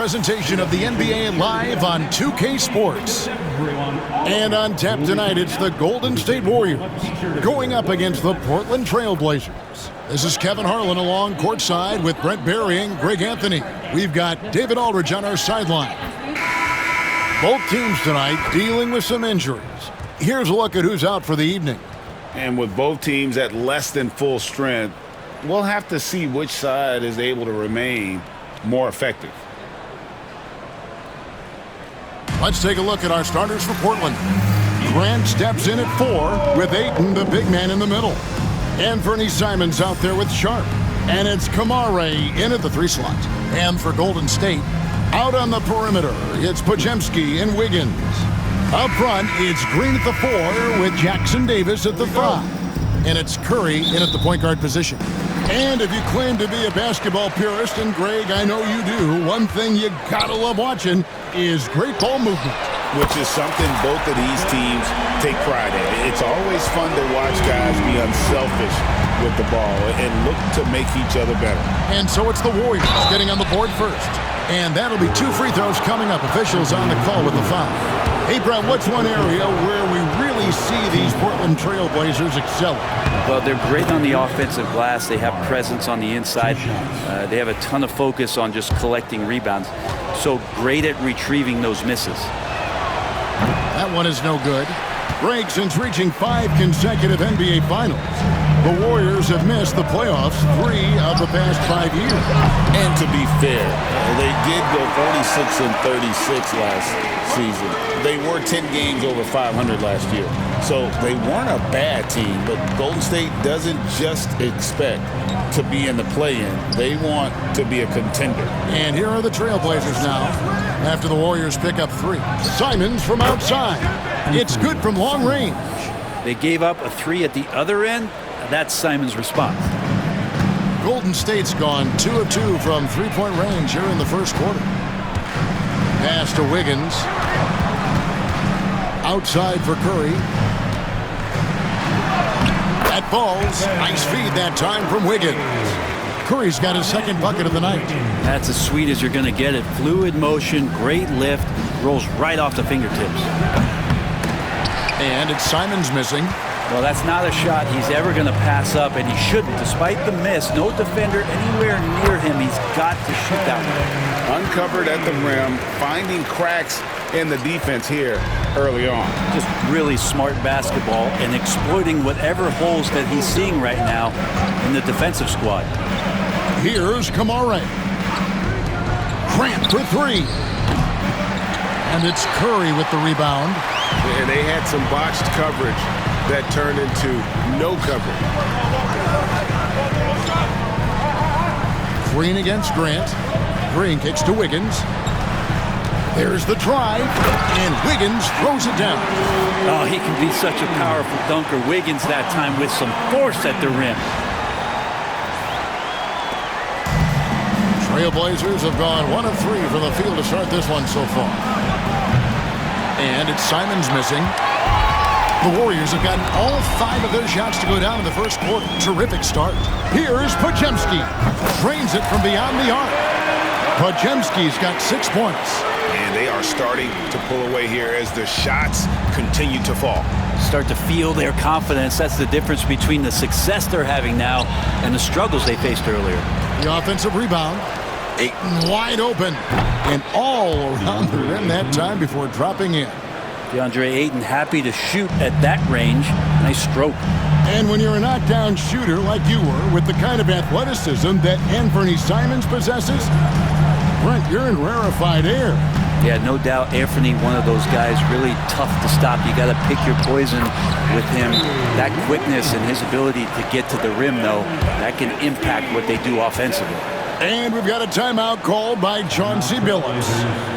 presentation of the NBA live on 2K Sports. And on tap tonight, it's the Golden State Warriors going up against the Portland Trail Blazers. This is Kevin Harlan along courtside with Brent Barry and Greg Anthony. We've got David Aldridge on our sideline. Both teams tonight dealing with some injuries. Here's a look at who's out for the evening. And with both teams at less than full strength, we'll have to see which side is able to remain more effective. Let's take a look at our starters for Portland. Grant steps in at 4 with Ayton, the big man, in the middle. Anthony Simons out there with Sharp. And it's Kamare in at the 3 slot. And for Golden State, out on the perimeter, it's Podziemski and Wiggins. Up front, it's Green at the 4 with Jackson Davis at the 5. And it's Curry in at the point guard position. And if you claim to be a basketball purist, and Greg, I know you do, one thing you gotta love watching is great ball movement. Which is something both of these teams take pride in. It's always fun to watch guys be unselfish with the ball and look to make each other better. And so it's the Warriors getting on the board first. And that'll be 2 free throws coming up. Officials on the call with the foul. Hey, Brett, what's one area where we really see these Portland Trail Blazers excelling? Well, they're great on the offensive glass. They have presence on the inside. They have a ton of focus on just collecting rebounds. So great at retrieving those misses. That one is no good. Greg, since reaching 5 consecutive NBA Finals, the Warriors have missed the playoffs 3 of the past 5 years. And to be fair, they did go 46 and 36 last season. They were 10 games over 500 last year. So they weren't a bad team, but Golden State doesn't just expect to be in the play-in. They want to be a contender. And here are the Trailblazers now after the Warriors pick up 3. Simons from outside. It's good from long range. They gave up a 3 at the other end. That's Simons' response. Golden State's gone 2 of 2 from three-point range here in the first quarter. Pass to Wiggins. Outside for Curry. That falls. Nice feed that time from Wiggins. Curry's got his second bucket of the night. That's as sweet as you're going to get it. Fluid motion, great lift, rolls right off the fingertips. And it's Simons missing. Well, that's not a shot he's ever going to pass up, and he shouldn't. Despite the miss, no defender anywhere near him. He's got to shoot that one. Uncovered at the rim, finding cracks in the defense here early on. Just really smart basketball and exploiting whatever holes that he's seeing right now in the defensive squad. Here's Kamare. Grant for 3. And it's Curry with the rebound. And they had some botched coverage that turned into no coverage. Green against Grant. Green kicks to Wiggins. There's the drive, and Wiggins throws it down. Oh, he can be such a powerful dunker. Wiggins that time with some force at the rim. Trailblazers have gone 1 of 3 from the field to start this one so far. And it's Simons missing. The Warriors have gotten all 5 of their shots to go down in the first quarter. Terrific start. Here's Podziemski. Drains it from beyond the arc. Podziemski's got 6 points. And they are starting to pull away here as the shots continue to fall. Start to feel their confidence. That's the difference between the success they're having now and the struggles they faced earlier. The offensive rebound. Ayton wide open. And all around the rim that time before dropping in. DeAndre Ayton happy to shoot at that range. Nice stroke. And when you're a knockdown shooter like you were, with the kind of athleticism that Anthony Simons possesses, Brent, you're in rarefied air. Yeah, no doubt Anthony, one of those guys, really tough to stop. You got to pick your poison with him. That quickness and his ability to get to the rim, though, that can impact what they do offensively. And we've got a timeout called by Chauncey Billups.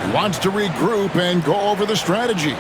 He wants to regroup and go over the strategy.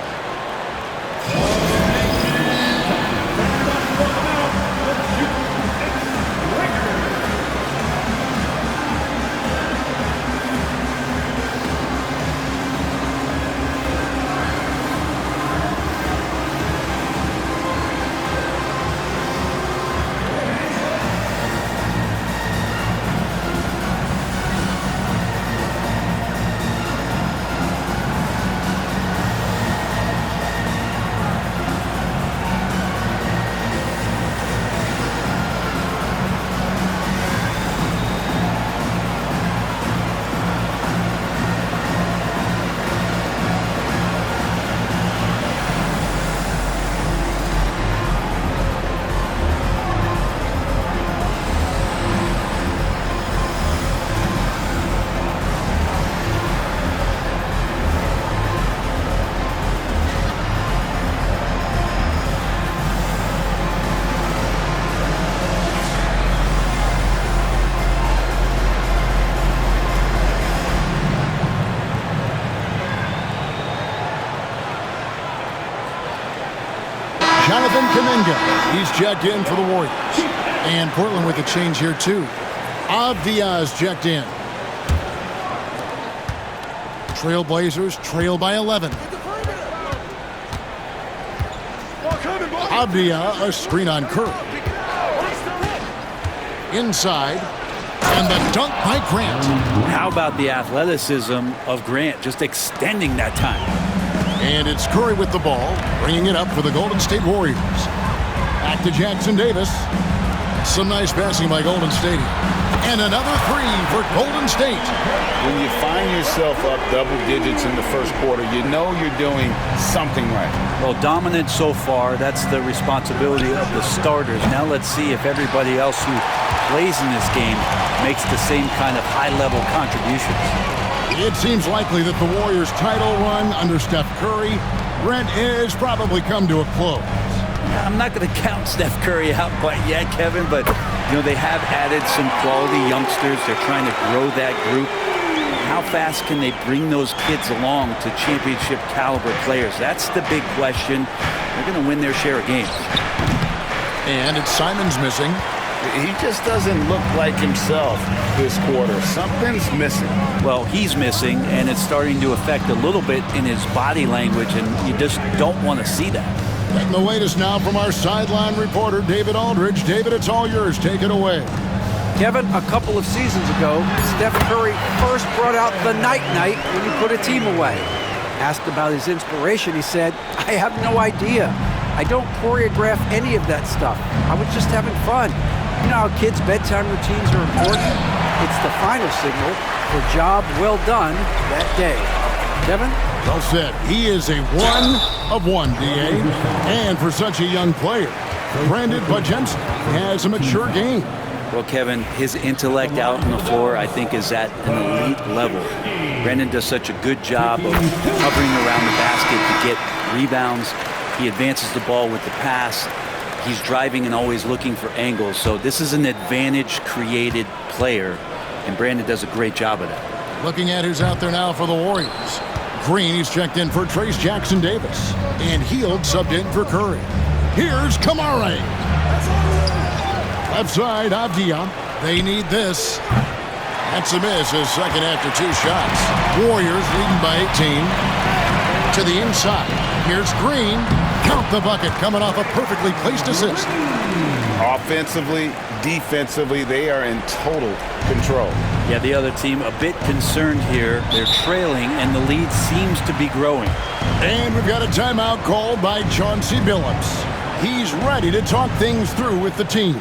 Jonathan Kuminga. He's checked in for the Warriors. And Portland with a change here, too. Avdia's checked in. Trailblazers trail by 11. Avdia, a screen on Curry. Inside. And the dunk by Grant. How about the athleticism of Grant, just extending that time? And it's Curry with the ball, bringing it up for the Golden State Warriors. Back to Jackson Davis. Some nice passing by Golden State. And another three for Golden State. When you find yourself up double digits in the first quarter, you know you're doing something right. Well, dominant so far. That's the responsibility of the starters. Now let's see if everybody else who plays in this game makes the same kind of high-level contributions. It seems likely that the Warriors' title run under Steph Curry, Brent, is probably come to a close. I'm not going to count Steph Curry out quite yet, Kevin, but they have added some quality youngsters. They're trying to grow that group. How fast can they bring those kids along to championship caliber players? That's the big question. They're going to win their share of games. And it's Simon's missing. He just doesn't look like himself this quarter. Something's missing. Well, he's missing, and it's starting to affect a little bit in his body language, and you just don't want to see that. Getting the latest now from our sideline reporter, David Aldridge. David, it's all yours. Take it away. Kevin, a couple of seasons ago, Steph Curry first brought out the night-night when he put a team away. Asked about his inspiration, he said, "I have no idea. I don't choreograph any of that stuff. I was just having fun." You know how kids' bedtime routines are important? It's the final signal for job well done that day. Kevin? Well said. He is a one of one, D.A. And for such a young player, Brandon Bajemski has a mature game. Well, Kevin, his intellect out on the floor, I think, is at an elite level. Brandon does such a good job of hovering around the basket to get rebounds. He advances the ball with the pass. He's driving and always looking for angles. So this is an advantage-created player, and Brandon does a great job of that. Looking at who's out there now for the Warriors. Green, he's checked in for Trace Jackson Davis. And Hield subbed in for Curry. Here's Kamare. Left side, Avdia. They need this. That's a miss, his second after two shots. Warriors leading by 18. To the inside. Here's Green. Count the bucket, coming off a perfectly placed assist. Offensively, defensively, they are in total control. Yeah, the other team a bit concerned here. They're trailing, and the lead seems to be growing. And we've got a timeout called by Chauncey Billups. He's ready to talk things through with the team.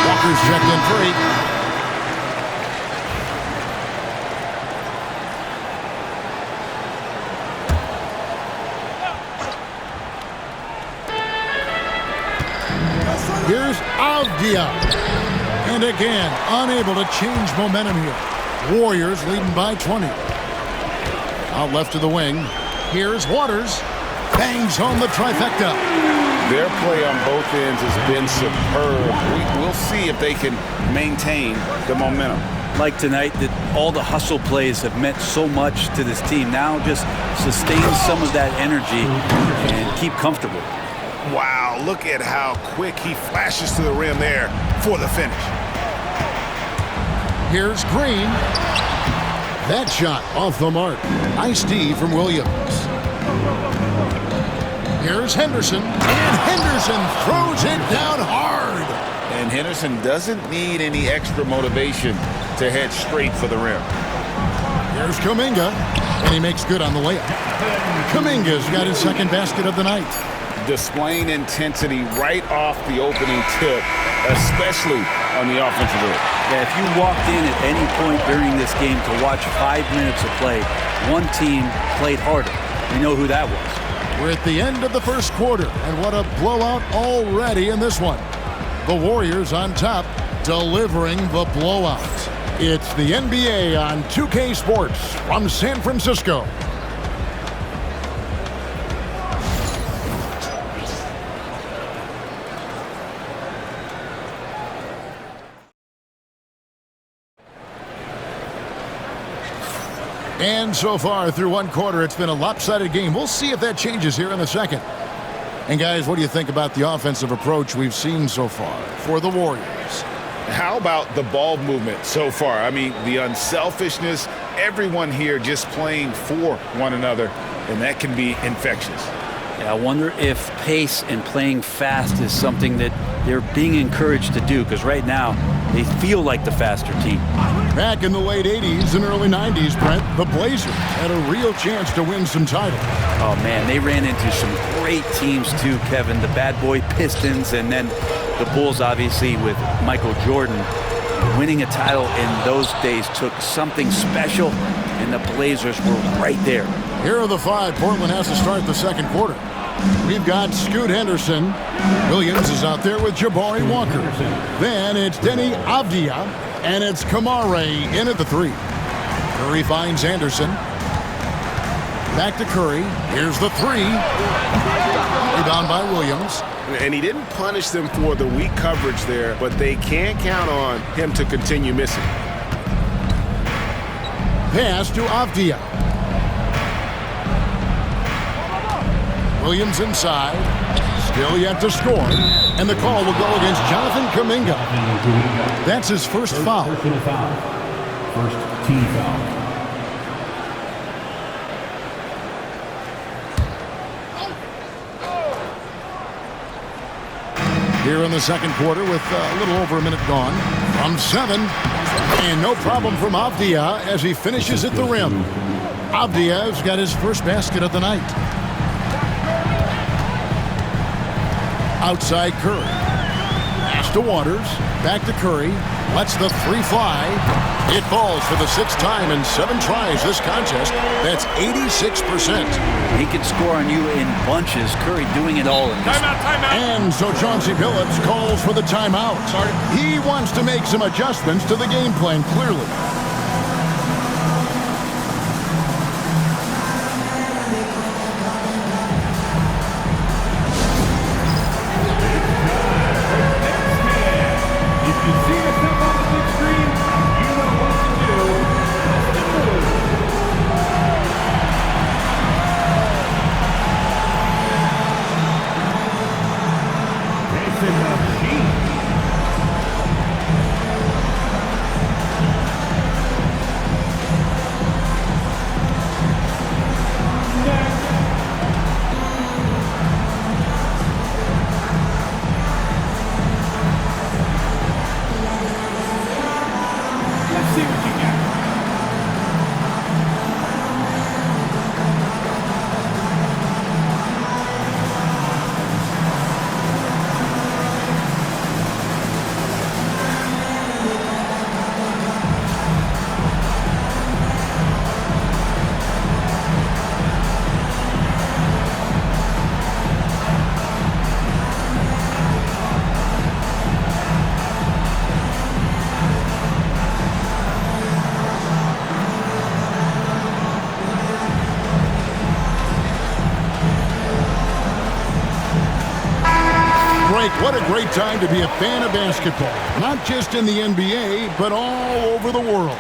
Walker's checked in for 8. Here's Avdia. And again, unable to change momentum here. Warriors leading by 20. Out left to the wing. Here's Waters. Bangs home the trifecta. Their play on both ends has been superb. We'll see if they can maintain the momentum. like tonight that all the hustle plays have meant so much to this team. Now just sustain some of that energy and keep comfortable. Wow, look at how quick he flashes to the rim there for the finish. Here's Green. That shot off the mark. Nice D from Williams. Here's Henderson. And Henderson throws it down hard. And Henderson doesn't need any extra motivation to head straight for the rim. Here's Kuminga. And he makes good on the layup. Kuminga's got his second basket of the night. Displaying intensity right off the opening tip, especially on the offensive end. Yeah, if you walked in at any point during this game to watch 5 minutes of play, one team played harder. We know who that was. We're at the end of the first quarter, and what a blowout already in this one. The Warriors on top, delivering the blowout. It's the NBA on 2K Sports from San Francisco. And so far through one quarter, it's been a lopsided game. We'll see if that changes here in the second. And guys, what do you think about the offensive approach we've seen so far for the Warriors? How about the ball movement so far? I mean, the unselfishness, everyone here just playing for one another, and that can be infectious. Yeah, I wonder if pace and playing fast is something that they're being encouraged to do, because right now they feel like the faster team. Back in the late 80s and early 90s, Brent, the Blazers had a real chance to win some titles. Oh, man, they ran into some great teams too, Kevin. The bad boy Pistons, and then the Bulls, obviously, with Michael Jordan. Winning a title in those days took something special, and the Blazers were right there. Here are the five Portland has to start the second quarter. We've got Scoot Henderson. Williams is out there with Jabari Walker. Then it's Denny Avdia. And it's Kamare in at the three. Curry finds Anderson. Back to Curry. Here's the three. Rebound by Williams. And he didn't punish them for the weak coverage there, but they can't count on him to continue missing. Pass to Avdia. Williams inside. Still yet to score. And the call will go against Jonathan Kuminga. That's his first foul. First team foul. Here in the second quarter with a little over a minute gone. From 7. And no problem from Avdia as he finishes at the rim. Avdia's got his first basket of the night. Outside Curry. Pass to Waters. Back to Curry. Lets the three fly. It falls for the sixth time in 7 tries this contest. That's 86%. He can score on you in bunches. Curry doing it all in this. Timeout. And so Chauncey Billups calls for the timeout. He wants to make some adjustments to the game plan, clearly. What a great time to be a fan of basketball. Not just in the NBA, but all over the world.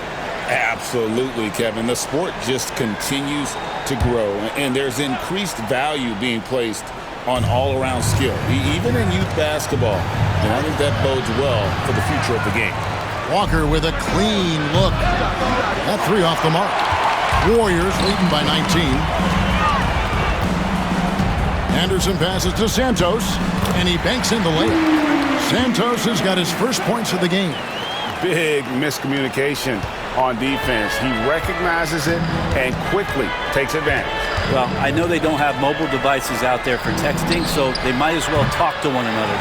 Absolutely, Kevin. The sport just continues to grow, and there's increased value being placed on all-around skill, even in youth basketball. And I think that bodes well for the future of the game. Walker with a clean look. That three off the mark. Warriors leading by 19. Anderson passes to Santos, and he banks in the layup. Santos has got his first points of the game. Big miscommunication on defense. He recognizes it and quickly takes advantage. Well, I know they don't have mobile devices out there for texting, so they might as well talk to one another.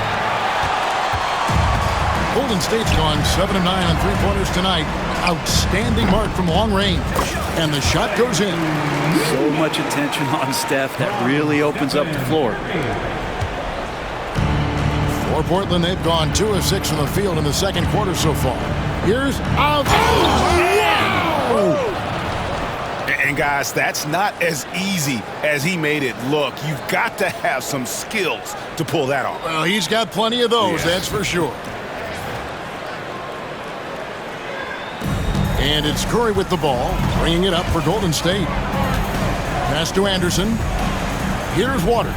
Golden State's gone 7 of 9 on three-pointers tonight. Outstanding mark from long range. And the shot goes in. So much attention on Steph that really opens up the floor. For Portland, they've gone 2 of 6 from the field in the second quarter so far. Here's out. And guys, that's not as easy as he made it look. You've got to have some skills to pull that off. Well, he's got plenty of those, that's for sure. And it's Curry with the ball, bringing it up for Golden State. Pass to Anderson. Here's Waters.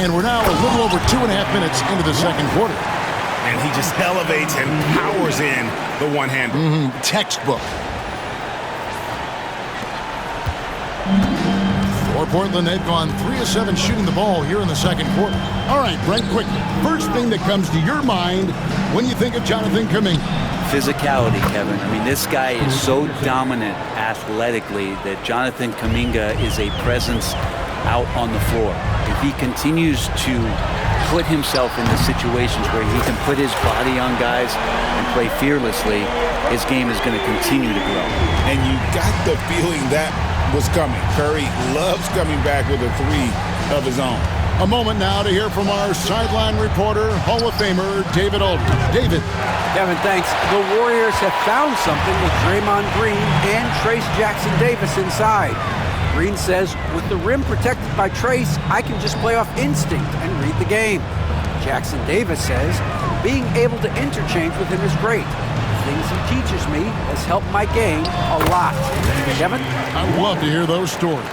And we're now a little over 2.5 minutes into the second quarter. And he just elevates and powers in the one-hander. Textbook. For Portland, they've gone 3 of 7 shooting the ball here in the second quarter. All right, Brent, quickly. First thing that comes to your mind when you think of Jonathan Kuminga. Physicality, Kevin. I mean, this guy is so dominant athletically that Jonathan Kuminga is a presence out on the floor. If he continues to put himself in the situations where he can put his body on guys and play fearlessly, his game is going to continue to grow. And you got the feeling that was coming. Curry loves coming back with a three of his own. A moment now to hear from our sideline reporter, Hall of Famer David Aldridge. David. Kevin, thanks. The Warriors have found something with Draymond Green and Trace Jackson Davis inside. Green says, with the rim protected by Trace, I can just play off instinct and read the game. Jackson Davis says, being able to interchange with him is great. The things he teaches me has helped my game a lot. Kevin? I would love to hear those stories.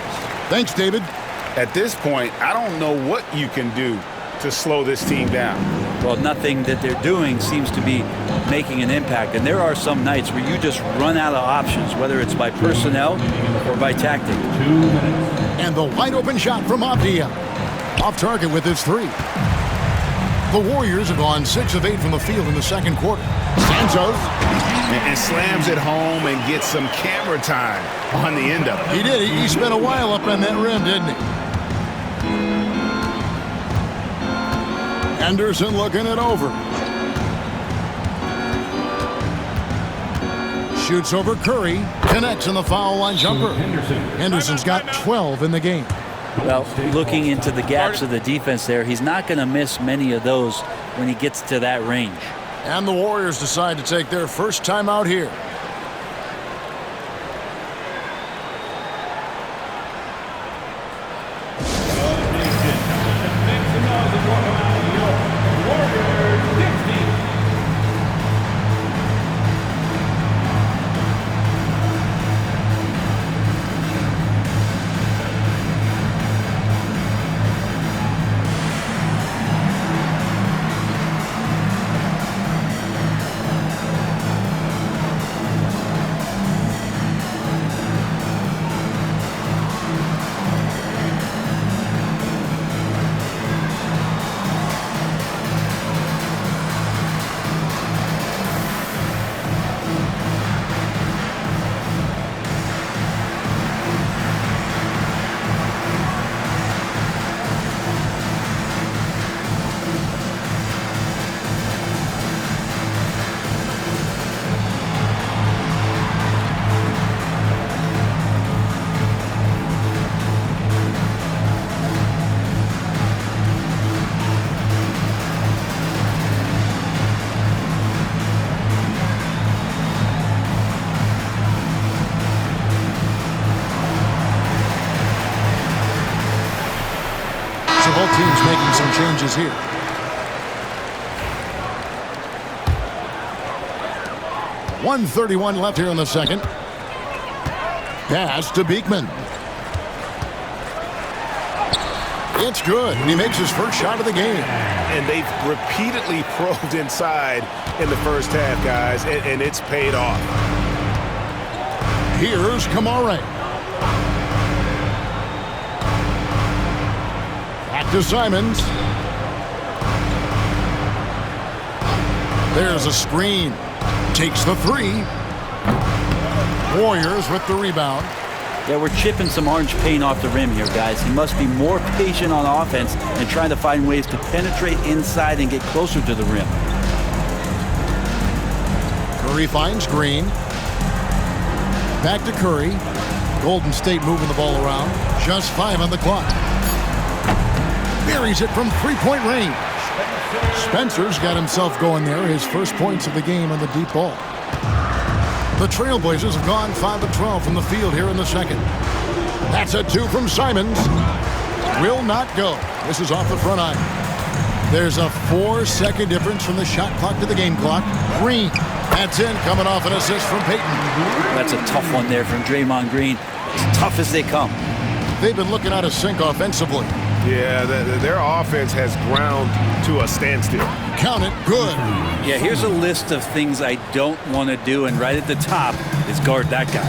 Thanks, David. At this point, I don't know what you can do to slow this team down. Well, nothing that they're doing seems to be making an impact. And there are some nights where you just run out of options, whether it's by personnel or by tactic. 2 minutes. And the wide open shot from Avdia. Off target with his three. The Warriors have gone 6 of 8 from the field in the second quarter. Santos. And slams it home and gets some camera time on the end of it. He did. He spent a while up on that rim, didn't he? Anderson looking it over. Shoots over Curry. Connects on the foul line jumper. Henderson's got 12 in the game. Well, looking into the gaps of the defense there, he's not going to miss many of those when he gets to that range. And the Warriors decide to take their first time out here. making some changes here. .131 left here in the second. Pass to Beekman. It's good, and he makes his first shot of the game. And they've repeatedly probed inside in the first half, guys, and it's paid off. Here's Kamare. Back to Simons. There's a screen. Takes the three. Warriors with the rebound. Yeah, we're chipping some orange paint off the rim here, guys. He must be more patient on offense and trying to find ways to penetrate inside and get closer to the rim. Curry finds Green. Back to Curry. Golden State moving the ball around. Just 5 on the clock. Buries it from three-point range. Spencer's got himself going there. His first points of the game on the deep ball. The Trailblazers have gone 5 of 12 from the field here in the second. That's a 2 from Simons. Will not go. This is off the front iron. There's a 4-second difference from the shot clock to the game clock. Green. That's in, coming off an assist from Payton. That's a tough one there from Draymond Green. As tough as they come. They've been looking out of sync offensively. Yeah, their offense has ground to a standstill. Count it, good. Yeah, here's a list of things I don't want to do, and right at the top is guard that guy.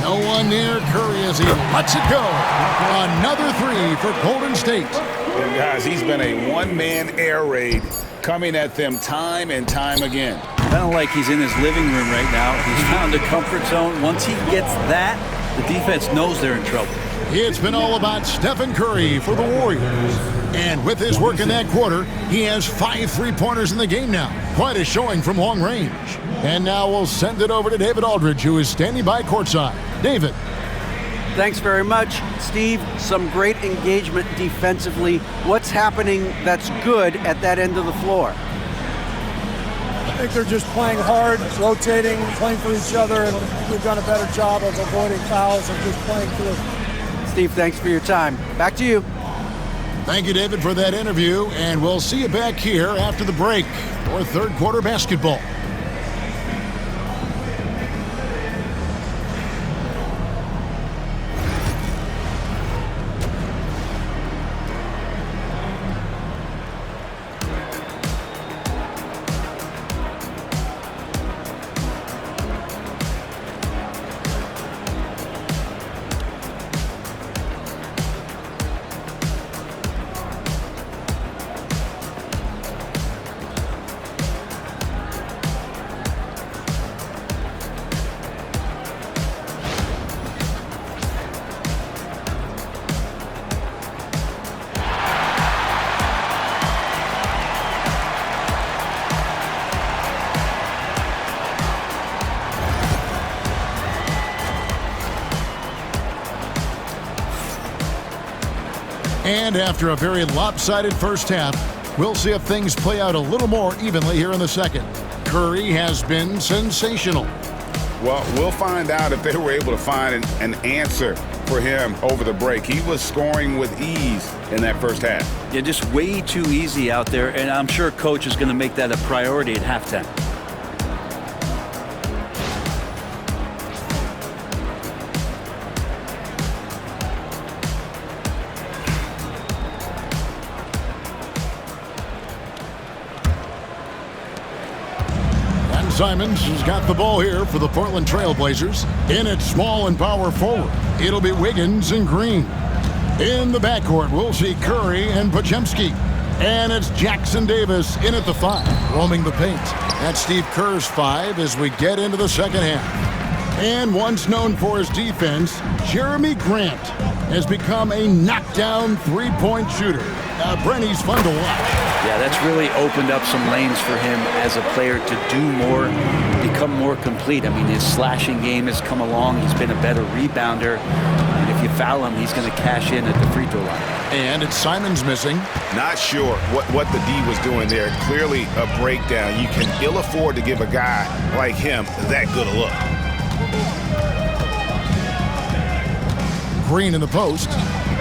No one near Curry as he lets it go. Another 3 for Golden State. And guys, he's been a one-man air raid coming at them time and time again. Kind of like he's in his living room right now. He's found a comfort zone. Once he gets that, the defense knows they're in trouble. It's been all about Stephen Curry for the Warriors. And with his work in that quarter, he has 5 three-pointers in the game now. Quite a showing from long range. And now we'll send it over to David Aldridge, who is standing by courtside. David. Thanks very much, Steve. Some great engagement defensively. What's happening that's good at that end of the floor? I think they're just playing hard, rotating, playing for each other, and we've done a better job of avoiding fouls and just playing through. Steve, thanks for your time. Back to you. Thank you, David, for that interview, and we'll see you back here after the break for third quarter basketball. And after a very lopsided first half, we'll see if things play out a little more evenly here in the second. Curry has been sensational. Well, we'll find out if they were able to find an answer for him over the break. He was scoring with ease in that first half. Yeah, just way too easy out there, and I'm sure Coach is going to make that a priority at halftime. Simons has got the ball here for the Portland Trailblazers. In at small and power forward, it'll be Wiggins and Green. In the backcourt, we'll see Curry and Podziemski. And it's Jackson Davis in at the 5, roaming the paint. That's Steve Kerr's 5 as we get into the second half. And once known for his defense, Jeremy Grant has become a knockdown three-point shooter. Brent, he's fun to watch. Yeah, that's really opened up some lanes for him as a player to do more, become more complete. I mean, his slashing game has come along. He's been a better rebounder. And if you foul him, he's going to cash in at the free throw line. And it's Simons missing. Not sure what the D was doing there. Clearly a breakdown. You can ill afford to give a guy like him that good a look. Green in the post,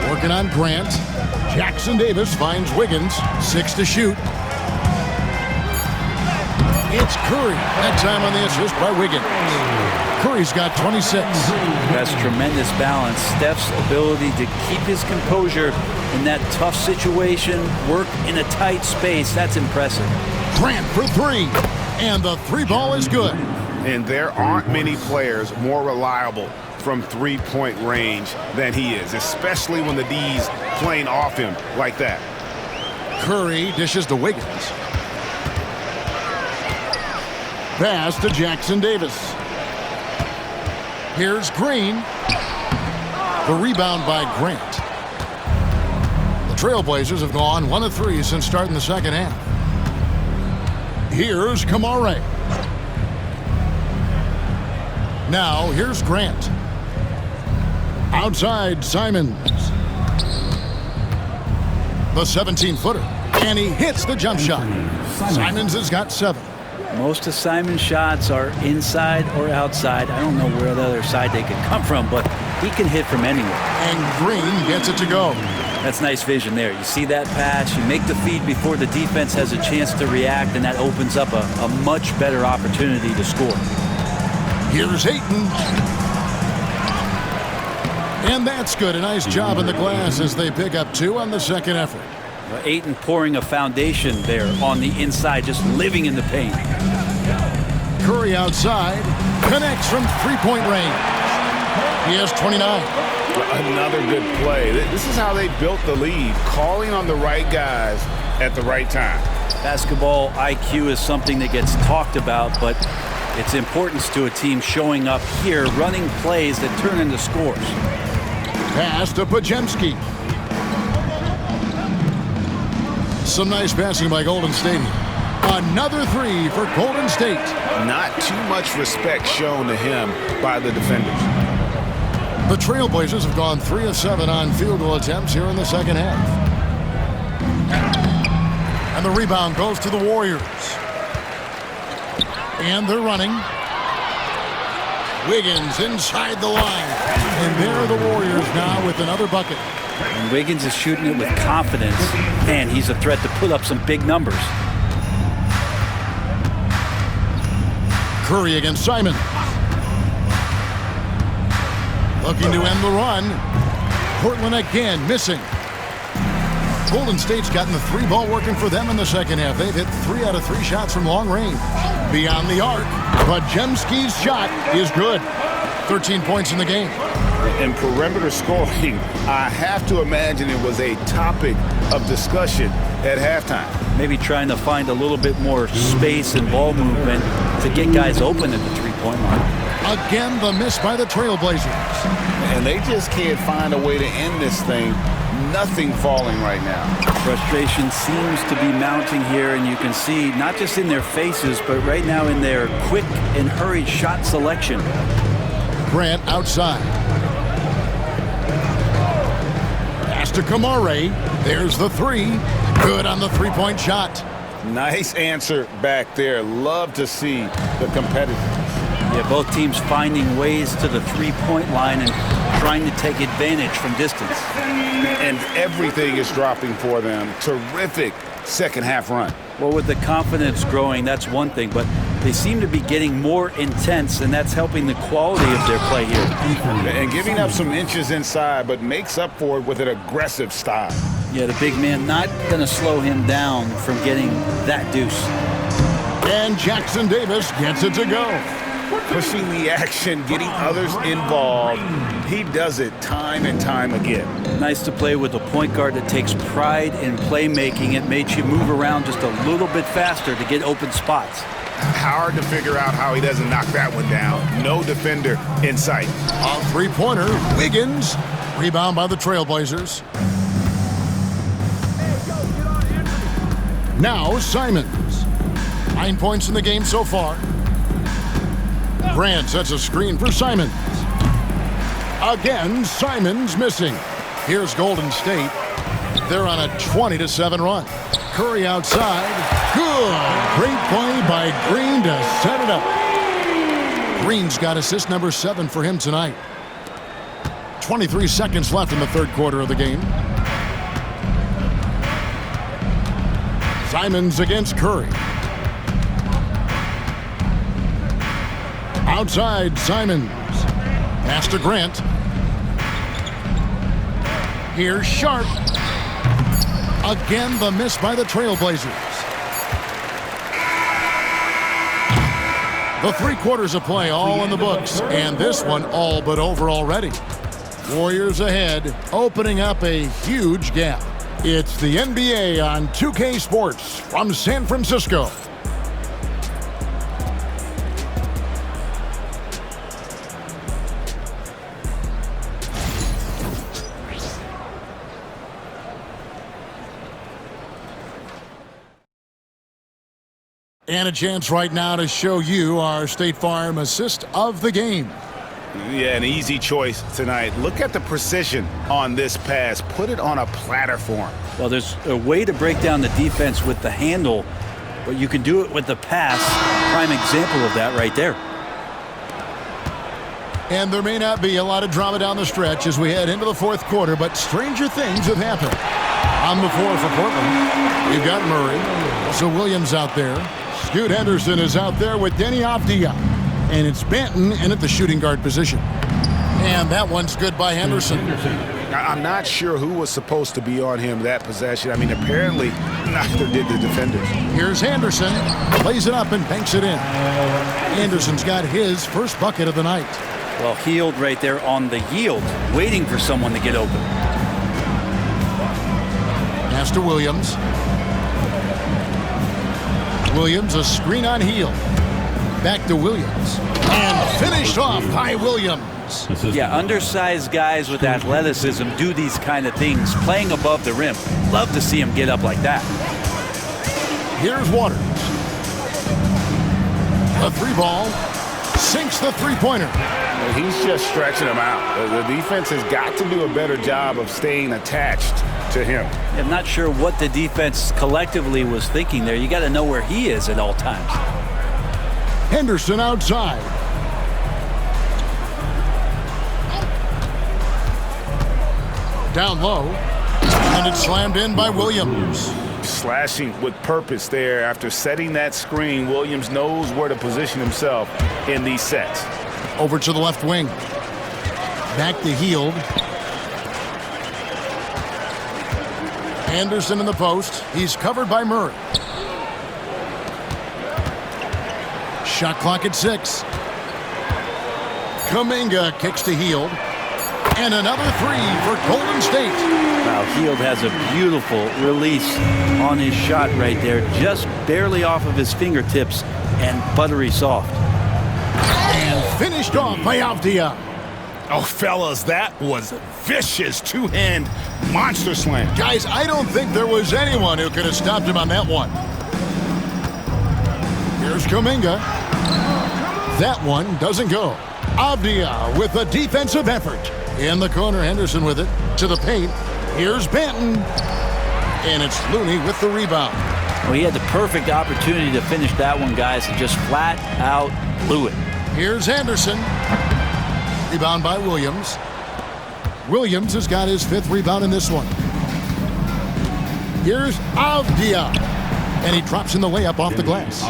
working on Grant. Jackson Davis finds Wiggins. 6 to shoot. It's Curry. That time on the assist by Wiggins. Curry's got 26. That's tremendous balance. Steph's ability to keep his composure in that tough situation, work in a tight space, that's impressive. Grant for 3. And the 3 ball is good. And there aren't many players more reliable from three-point range than he is, especially when the D's playing off him like that. Curry dishes to Wiggins. Pass to Jackson Davis. Here's Green. The rebound by Grant. The Trailblazers have gone 1 of 3 since starting the second half. Here's Kamare. Now here's Grant. Outside Simons. The 17-footer. And he hits the jump shot. Simons has got 7. Most of Simon's shots are inside or outside. I don't know where the other side they could come from, but he can hit from anywhere. And Green gets it to go. That's nice vision there. You see that pass, you make the feed before the defense has a chance to react, and that opens up a much better opportunity to score. Here's Ayton. And that's good. A nice job in the glass as they pick up 2 on the second effort. Ayton pouring a foundation there on the inside, just living in the paint. Curry outside. Connects from three-point range. He has 29. Another good play. This is how they built the lead, calling on the right guys at the right time. Basketball IQ is something that gets talked about, but its importance to a team showing up here, running plays that turn into scores. Pass to Pajemski. Some nice passing by Golden State. Another 3 for Golden State. Not too much respect shown to him by the defenders. The Trailblazers have gone 3 of 7 on field goal attempts here in the second half. And the rebound goes to the Warriors. And they're running. Wiggins inside the line. And there are the Warriors now with another bucket. And Wiggins is shooting it with confidence. Man, he's a threat to put up some big numbers. Curry against Simon. Looking to end the run. Portland again missing. Golden State's gotten the 3 ball working for them in the second half. They've hit 3 out of 3 shots from long range. Beyond the arc, Pajemski's shot is good. 13 points in the game. And perimeter scoring, I have to imagine it was a topic of discussion at halftime. Maybe trying to find a little bit more space and ball movement to get guys open at the three-point line. Again, the miss by the Trailblazers. And they just can't find a way to end this thing. Nothing falling right now. Frustration seems to be mounting here, and you can see not just in their faces, but right now in their quick and hurried shot selection. Grant outside. Pass to Kamare. There's the 3. Good on the 3-point shot. Nice answer back there. Love to see the competitiveness. Yeah, both teams finding ways to the three-point line and trying to take advantage from distance. And everything is dropping for them. Terrific second half run. Well, with the confidence growing, that's one thing, but they seem to be getting more intense, and that's helping the quality of their play here. And giving up some inches inside, but makes up for it with an aggressive style. Yeah, the big man not going to slow him down from getting that deuce. And Jackson Davis gets it to go. Pushing the action, getting others involved. He does it time and time again. Nice to play with a point guard that takes pride in playmaking. It makes you move around just a little bit faster to get open spots. Hard to figure out how he doesn't knock that one down. No defender in sight. A three-pointer, Wiggins. Rebound by the Trailblazers. Now Simons. 9 points in the game so far. Grant sets a screen for Simons. Again, Simons missing. Here's Golden State. They're on a 20-7 run. Curry outside. Good. Great play by Green to set it up. Green's got assist number 7 for him tonight. 23 seconds left in the third quarter of the game. Simons against Curry. Outside, Simons. Pass to Grant. Here's Sharp. Again, the miss by the Trailblazers. The 3 quarters of play all in the books, and this one all but over already. Warriors ahead, opening up a huge gap. It's the NBA on 2K Sports from San Francisco. And a chance right now to show you our State Farm assist of the game. Yeah, an easy choice tonight. Look at the precision on this pass. Put it on a platter for him. Well, there's a way to break down the defense with the handle, but you can do it with the pass. Prime example of that right there. And there may not be a lot of drama down the stretch as we head into the 4th quarter, but stranger things have happened. On the floor for Portland, we've got Murray. So Williams out there. Scoot Henderson is out there with Denny Avdia. And it's Benton in at the shooting guard position. And that one's good by Henderson. I'm not sure who was supposed to be on him that possession. I mean, apparently neither did the defenders. Here's Henderson. Plays it up and banks it in. Anderson's got his first bucket of the night. Well, Hield right there on the yield, waiting for someone to get open. Pass to Williams. Williams, a screen on Hield. Back to Williams. And finished off by Williams. Yeah, undersized guys with athleticism do these kind of things, playing above the rim. Love to see him get up like that. Here's Waters. A 3-ball. Sinks the 3-pointer. He's just stretching him out. The defense has got to do a better job of staying attached to him. I'm not sure what the defense collectively was thinking there. You got to know where he is at all times. Henderson outside. Down low. And it's slammed in by Williams. Slashing with purpose there. After setting that screen, Williams knows where to position himself in these sets. Over to the left wing. Back to Hield. Anderson in the post. He's covered by Murray. Shot clock at 6. Kuminga kicks to Hield. And another 3 for Golden State. Now, Hield has a beautiful release on his shot right there. Just barely off of his fingertips and buttery soft. And finished off by Avdia. Oh, fellas, that was a vicious 2-hand monster slam. Guys, I don't think there was anyone who could have stopped him on that one. Here's Kuminga. That one doesn't go. Avdia with a defensive effort. In the corner, Henderson with it. To the paint. Here's Benton. And it's Looney with the rebound. Well, he had the perfect opportunity to finish that one, guys, and just flat out blew it. Here's Henderson. Rebound by Williams. Williams has got his 5th rebound in this one. Here's Avdia. And he drops in the layup off the glass.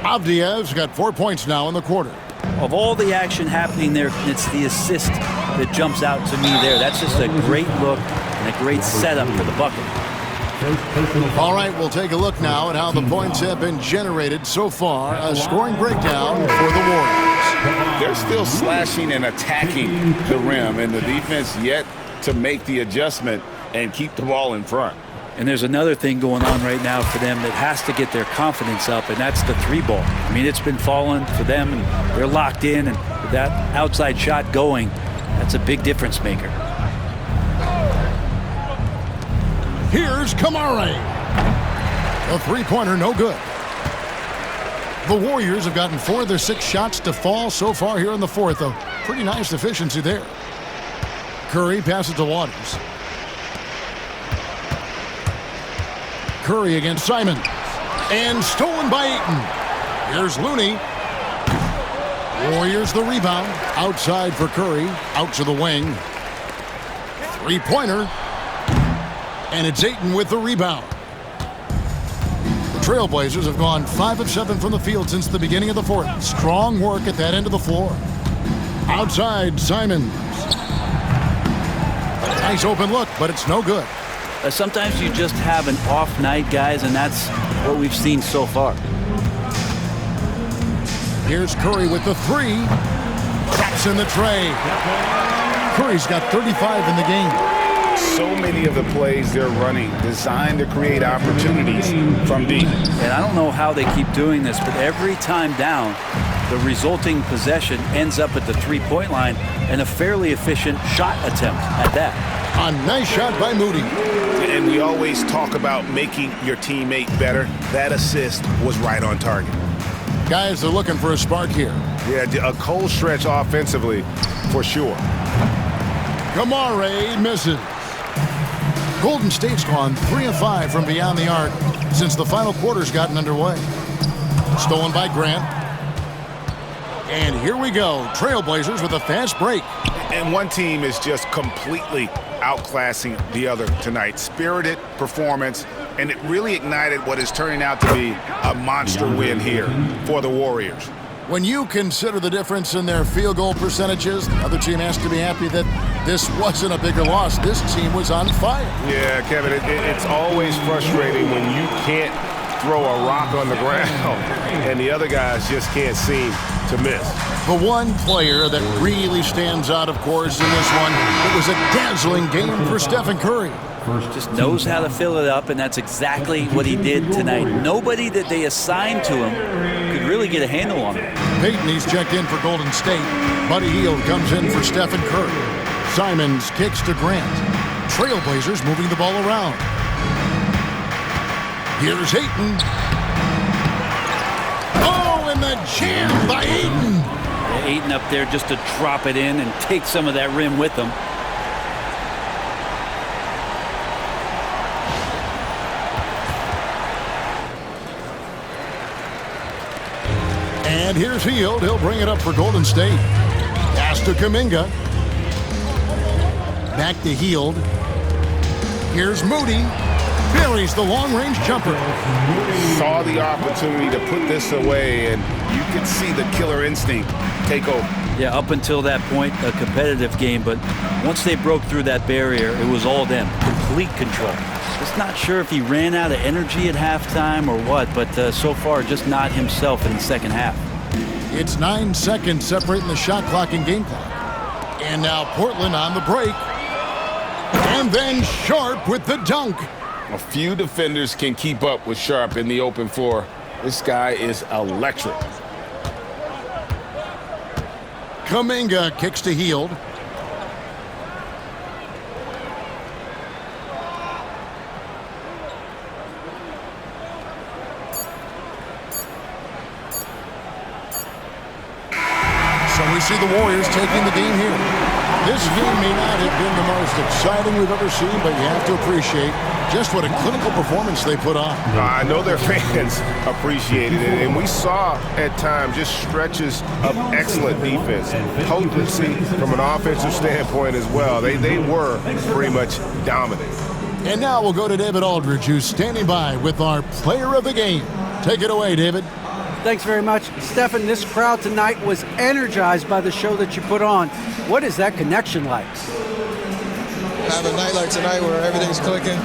Avdia's got 4 points now in the quarter. Of all the action happening there, it's the assist that jumps out to me there. That's just a great look and a great setup for the bucket. All right, we'll take a look now at how the points have been generated so far. A scoring breakdown for the Warriors. They're still slashing and attacking the rim, and the defense yet to make the adjustment and keep the ball in front. And there's another thing going on right now for them that has to get their confidence up, and that's the 3-ball. I mean, it's been falling for them, and they're locked in, and with that outside shot going, that's a big difference maker. Here's Kamare. A 3-pointer, no good. The Warriors have gotten 4 of their 6 shots to fall so far here in the 4th. A pretty nice efficiency there. Curry passes to Waters. Curry against Simon. And stolen by Ayton. Here's Looney. Warriors the rebound. Outside for Curry. Out to the wing. 3-pointer. And it's Ayton with the rebound. Trailblazers have gone 5 of 7 from the field since the beginning of the fourth. Strong work at that end of the floor. Outside, Simons. Nice open look, but it's no good. Sometimes you just have an off night, guys, and that's what we've seen so far. Here's Curry with the three. Drops in the tray. Curry's got 35 in the game. So many of the plays they're running designed to create opportunities from deep. And I don't know how they keep doing this, but every time down, the resulting possession ends up at the three-point line and a fairly efficient shot attempt at that. A nice shot by Moody. And we always talk about making your teammate better. That assist was right on target. Guys, they're looking for a spark here. Yeah, a cold stretch offensively for sure. Kamare misses. Golden State's gone 3 of 5 from beyond the arc since the final quarter's gotten underway. Stolen by Grant. And here we go. Trailblazers with a fast break. And one team is just completely outclassing the other tonight. Spirited performance, and it really ignited what is turning out to be a monster win here for the Warriors. When you consider the difference in their field goal percentages, the other team has to be happy that this wasn't a bigger loss. This team was on fire. Yeah, Kevin, it's always frustrating when you can't throw a rock on the ground and the other guys just can't seem to miss. The one player that really stands out, of course, in this one, it was a dazzling game for Stephen Curry. Just knows how to fill it up, and that's exactly what he did tonight. Nobody that they assigned to him could really get a handle on him. Peyton, he's checked in for Golden State. Buddy Hield comes in for Stephen Curry. Simons kicks to Grant. Trailblazers moving the ball around. Here's Ayton. Oh, and the jam by Ayton. Ayton up there just to drop it in and take some of that rim with him. And here's Hield. He'll bring it up for Golden State. Pass to Kuminga. Back to Hield. Here's Moody. Buries the long-range jumper. Saw the opportunity to put this away, and you could see the killer instinct take over. Yeah, up until that point, a competitive game, but once they broke through that barrier, it was all them. Complete control. Just not sure if he ran out of energy at halftime or what, but so far, just not himself in the second half. It's 9 seconds separating the shot clock and game clock. And now Portland on the break. And then Sharp with the dunk. A few defenders can keep up with Sharp in the open floor. This guy is electric. Kuminga kicks to Hield. So we see the Warriors taking the game here. This game may not have been the most exciting we've ever seen, but you have to appreciate just what a clinical performance they put on. I know their fans appreciated it, and we saw at times just stretches of excellent defense, potency from an offensive standpoint as well. They were pretty much dominant. And now we'll go to David Aldridge, who's standing by with our player of the game. Take it away, David. Thanks very much. Stephen, this crowd tonight was energized by the show that you put on. What is that connection like? Have a night like tonight where everything's clicking.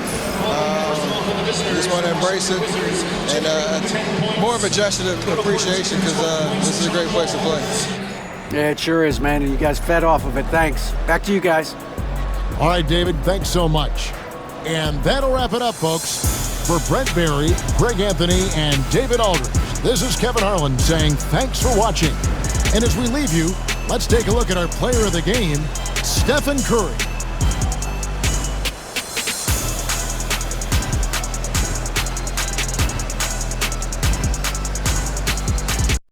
Just want to embrace it. And more of a gesture of appreciation because this is a great place to play. Yeah, it sure is, man. And you guys fed off of it. Thanks. Back to you guys. All right, David, thanks so much. And that'll wrap it up, folks. For Brent Barry, Greg Anthony, and David Aldridge, this is Kevin Harlan saying thanks for watching. And as we leave you, let's take a look at our player of the game, Stephen Curry.